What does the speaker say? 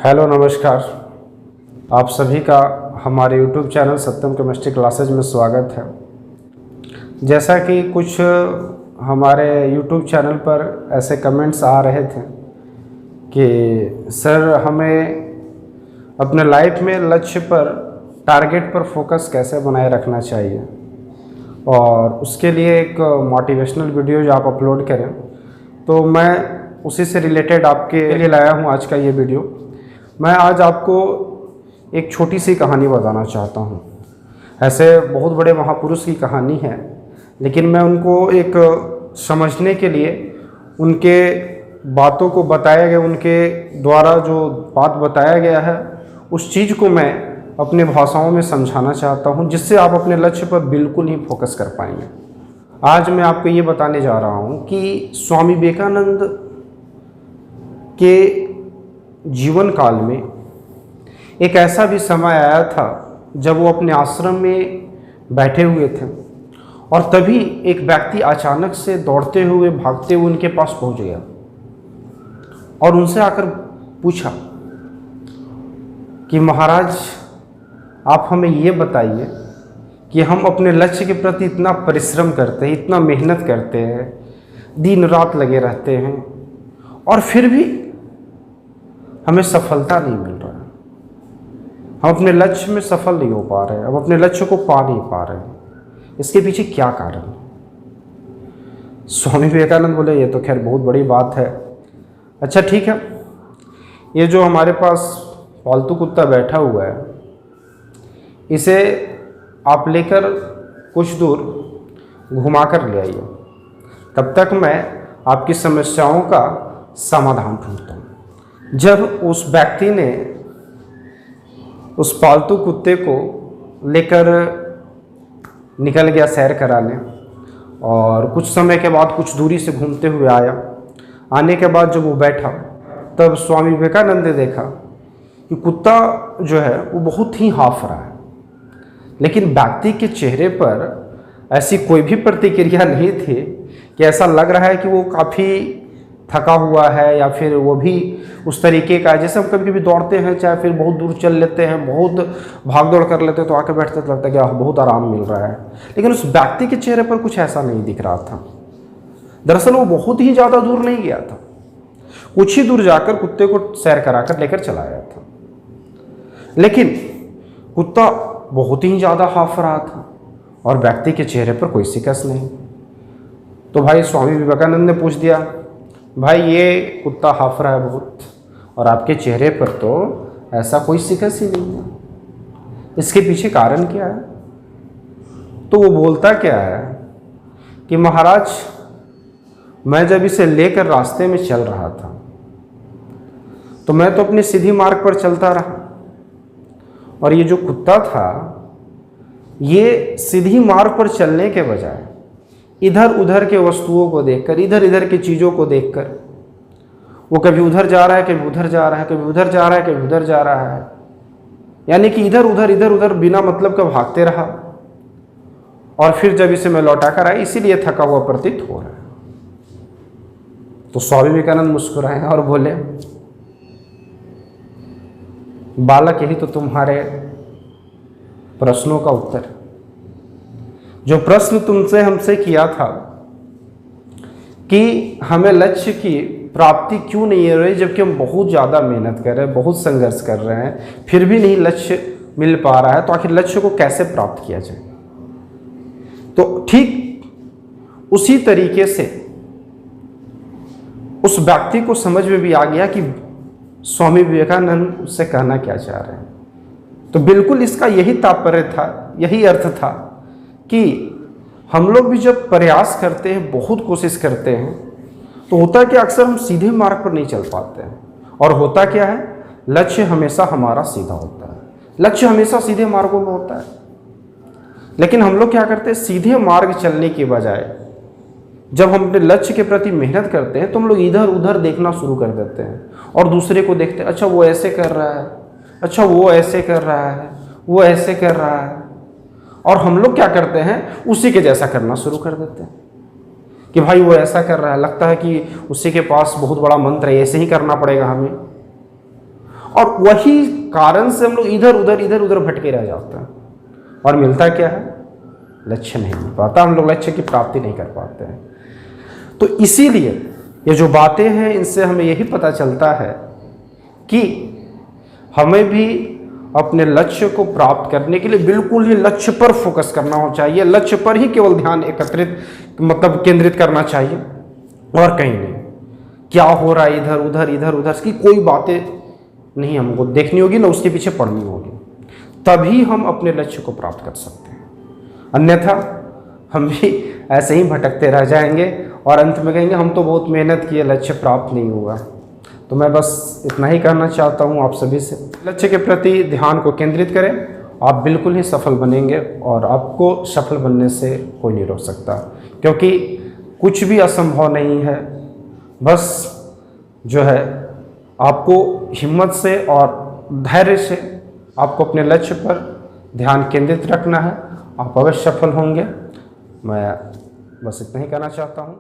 Hello नमस्कार। आप सभी का हमारे YouTube चैनल सत्यम केमिस्ट्री क्लासेज में स्वागत है। जैसा कि कुछ हमारे YouTube चैनल पर ऐसे कमेंट्स आ रहे थे कि सर हमें अपने लाइफ में लक्ष्य पर टारगेट पर फोकस कैसे बनाए रखना चाहिए और उसके लिए एक मोटिवेशनल वीडियो जो आप अपलोड करें, तो मैं उसी से रिलेटेड आपके लिए लाया हूँ आज का ये वीडियो। मैं आज आपको एक छोटी सी कहानी बताना चाहता हूँ। ऐसे बहुत बड़े महापुरुष की कहानी है, लेकिन मैं उनको एक समझने के लिए उनके बातों को बताया गया, उनके द्वारा जो बात बताया गया है उस चीज़ को मैं अपने भाषाओं में समझाना चाहता हूँ, जिससे आप अपने लक्ष्य पर बिल्कुल ही फोकस कर पाएंगे। आज मैं आपको ये बताने जा रहा हूँ कि स्वामी विवेकानंद के जीवन काल में एक ऐसा भी समय आया था जब वो अपने आश्रम में बैठे हुए थे और तभी एक व्यक्ति अचानक से दौड़ते हुए भागते हुए उनके पास पहुंच गया और उनसे आकर पूछा कि महाराज, आप हमें ये बताइए कि हम अपने लक्ष्य के प्रति इतना परिश्रम करते हैं, इतना मेहनत करते हैं, दिन रात लगे रहते हैं और फिर भी हमें सफलता नहीं मिल रहा है। हम अपने लक्ष्य में सफल नहीं हो पा रहे हैं, हम अपने लक्ष्य को पा नहीं पा रहे हैं। इसके पीछे क्या कारण है? स्वामी विवेकानंद बोले, ये तो खैर बहुत बड़ी बात है। अच्छा ठीक है, ये जो हमारे पास पालतू कुत्ता बैठा हुआ है, इसे आप लेकर कुछ दूर घुमा कर ले आइए, तब तक मैं आपकी समस्याओं का समाधान ढूंढता हूँ। जब उस व्यक्ति ने उस पालतू कुत्ते को लेकर निकल गया सैर कराने और कुछ समय के बाद कुछ दूरी से घूमते हुए आया। आने के बाद जब वो बैठा, तब स्वामी विवेकानंद ने देखा कि कुत्ता जो है वो बहुत ही हाँफ रहा है, लेकिन व्यक्ति के चेहरे पर ऐसी कोई भी प्रतिक्रिया नहीं थी कि ऐसा लग रहा है कि वो काफ़ी थका हुआ है या फिर वो भी उस तरीके का है जैसे हम कभी कभी दौड़ते हैं, चाहे फिर बहुत दूर चल लेते हैं, बहुत भाग दौड़ कर लेते हैं, तो आके बैठते तो लगता है कि बहुत आराम मिल रहा है। लेकिन उस व्यक्ति के चेहरे पर कुछ ऐसा नहीं दिख रहा था। दरअसल वो बहुत ही ज़्यादा दूर नहीं गया था, कुछ ही दूर जाकर कुत्ते को सैर कराकर लेकर चला आया था, लेकिन कुत्ता बहुत ही ज़्यादा हाँफ रहा था और व्यक्ति के चेहरे पर कोई शिकस्त नहीं। तो भाई स्वामी विवेकानंद ने पूछ दिया, भाई ये कुत्ता हाँफ रहा है बहुत और आपके चेहरे पर तो ऐसा कोई शिकस्त ही नहीं है, इसके पीछे कारण क्या है? तो वो बोलता क्या है कि महाराज, मैं जब इसे लेकर रास्ते में चल रहा था तो मैं तो अपने सीधी मार्ग पर चलता रहा और ये जो कुत्ता था ये सीधी मार्ग पर चलने के बजाय इधर उधर के वस्तुओं को देखकर, इधर इधर की चीज़ों को देखकर वो कभी उधर जा रहा है, कभी उधर जा रहा है, कभी उधर जा रहा है, कभी उधर जा रहा है, यानी कि इधर उधर बिना मतलब का भागते रहा और फिर जब इसे मैं लौटा कर आया, इसीलिए थका हुआ प्रतीत हो रहा है। तो स्वामी विवेकानंद मुस्कुराए और बोले, बालक, यही तो तुम्हारे प्रश्नों का उत्तर। जो प्रश्न तुमसे हमसे किया था कि हमें लक्ष्य की प्राप्ति क्यों नहीं हो रही, जबकि हम बहुत ज़्यादा मेहनत कर रहे हैं, बहुत संघर्ष कर रहे हैं, फिर भी नहीं लक्ष्य मिल पा रहा है, तो आखिर लक्ष्य को कैसे प्राप्त किया जाए? तो ठीक उसी तरीके से उस व्यक्ति को समझ में भी आ गया कि स्वामी विवेकानंद उससे कहना क्या चाह रहे हैं। तो बिल्कुल इसका यही तात्पर्य था, यही अर्थ था कि हम लोग भी जब प्रयास करते हैं, बहुत कोशिश करते हैं, तो होता कि अक्सर हम सीधे मार्ग पर नहीं चल पाते हैं। और होता क्या है, लक्ष्य हमेशा हमारा सीधा होता है, लक्ष्य हमेशा सीधे मार्गों में होता है। लेकिन हम लोग क्या करते हैं, सीधे मार्ग चलने की बजाय जब हम अपने लक्ष्य के प्रति मेहनत करते हैं तो हम लोग इधर उधर देखना शुरू कर देते हैं और दूसरे को देखते हैं, अच्छा वो ऐसे कर रहा है, अच्छा वो ऐसे कर रहा है, वो ऐसे कर रहा है, और हम लोग क्या करते हैं, उसी के जैसा करना शुरू कर देते हैं कि भाई वो ऐसा कर रहा है, लगता है कि उसी के पास बहुत बड़ा मंत्र है, ऐसे ही करना पड़ेगा हमें। और वही कारण से हम लोग इधर उधर भटके रह जाते हैं और मिलता क्या है, लक्ष्य नहीं मिल पाता, हम लोग लक्ष्य की प्राप्ति नहीं कर पाते हैं। तो इसीलिए ये जो बातें हैं इनसे हमें यही पता चलता है कि हमें भी अपने लक्ष्य को प्राप्त करने के लिए बिल्कुल ही लक्ष्य पर फोकस करना हो चाहिए, लक्ष्य पर ही केवल ध्यान एकत्रित केंद्रित करना चाहिए और कहीं नहीं। क्या हो रहा है इधर उधर की कोई बातें नहीं हमको देखनी होगी, ना उसके पीछे पड़नी होगी, तभी हम अपने लक्ष्य को प्राप्त कर सकते हैं। अन्यथा हम भी ऐसे ही भटकते रह जाएंगे और अंत में कहेंगे हम तो बहुत मेहनत किए, लक्ष्य प्राप्त नहीं हुआ। तो मैं बस इतना ही कहना चाहता हूँ आप सभी से, लक्ष्य के प्रति ध्यान को केंद्रित करें, आप बिल्कुल ही सफल बनेंगे और आपको सफल बनने से कोई नहीं रोक सकता, क्योंकि कुछ भी असंभव नहीं है। बस जो है आपको हिम्मत से और धैर्य से आपको अपने लक्ष्य पर ध्यान केंद्रित रखना है, आप अवश्य सफल होंगे। मैं बस इतना ही कहना चाहता हूँ।